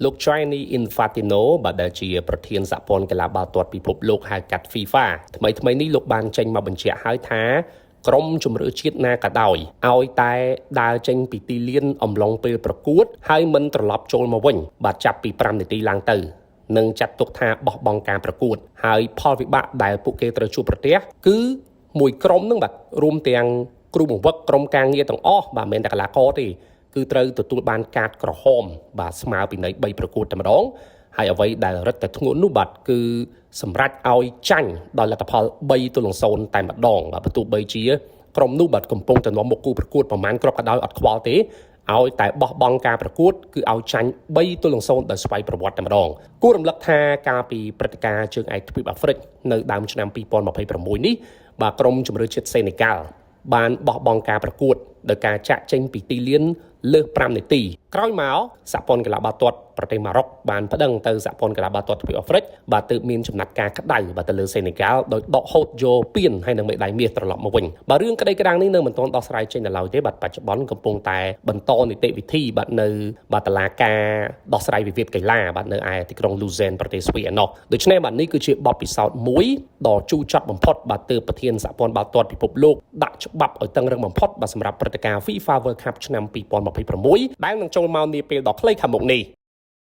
លោក Gianni Infantino បាទដែលជាប្រធានសហព័ន្ធកីឡាបាល់ទាត់ពិភពលោកហៅកាត់ FIFA ថ្មីនេះលោកបានចេញមកបញ្ជាក់ហើយថាក្រុមជម្រើសជាតិណាក៏ដោយឲ្យតែដើរចេញពីទីលានអំឡុងពេលប្រកួតហើយមិនត្រឡប់ចូលមកវិញបាទចាប់ពី5នាទីឡើងទៅនឹងចាត់ទុកថាបោះបង់ការប្រកួតហើយផលវិបាកដែលពួកគេត្រូវជួបប្រទះគឺមួយក្រុមនឹងបាទរួមទាំងគ្រូបង្វឹកក្រុមការងារទាំងអស់បាទមិនមែនតែកីឡាករទេគឺត្រូវទទួលបានកាតក្រហមបាទស្មើពីនៃ3ប្រកួតតែម្ដងហើយអ្វីដែលរឹតតែធ្ងន់នោះបាទគឺសម្រាប់ឲ្យចាញ់ដោយលទ្ធផល3-0តែម្ដងបាទបើទោះបីជាក្រុមនោះបាទកំពុងតែនាំមកគូប្រកួតប្រមាណគ្រាប់ក៏ដោយអត់ខ្វល់ទេឲ្យតែបោះបង់ការប្រកួតគឺឲ្យចាញ់3-0ដោយស្វ័យប្រវត្តិតែម្ដងគួររំលឹកថាកាលពីព្រឹត្តិការណ៍ជើងឯកទ្វីបអាហ្វ្រិកនៅដើមឆ្នាំ2026នេះបាទក្រុមជម្រើសជាតិសេនេហ្គាល់បានបោះបង់ការប្រកួតដោយការចាក់ចេញពីទីលានលើស5នាទីក្រោយមកសហព័ន្ធកីឡាបាល់ទាត់ប្រទេសម៉ារ៉ុកបានប្តឹងទៅសហព័ន្ធកីឡាបាល់ទាត់ទ្វីបអាហ្វ្រិកបាទទើបមានចំណាត់ការក្តៅបាទទៅលើសេនេហ្គាល់ដោយដកហូតយកពានហើយនឹងមេដាយមាសត្រឡប់មកវិញបាទរឿងក្តីក្តាំងនេះនៅមិនទាន់ដោះស្រាយចេញដល់ឡើយទេបាទបច្ចុប្បន្នកំពុងតែបន្តនីតិវិធីបាទនៅបាទតុលាការដោះស្រាយវិវាទកីឡាបាទនៅឯទីក្រុងលូហ្សែនប្រទេសស្វីឯណោះដូច្នេះបាទនេះគឺជាបទពិសោធន៍មួយដ៏ជូរចត់បំផុតបាទទើបប្រធានសហព័ន្ធបាល់ទាត់ពិភពលោកដាក់ច្បាប់ឲ្យតឹងរឹងបំផុតបាទសម្រាប់ព្រឹត្តិការណ៍ FIFA World Cup ឆ្នាំ2026ដែលនឹងចូលមកនាពេលដ៏ខ្លីខាងមុខនេះ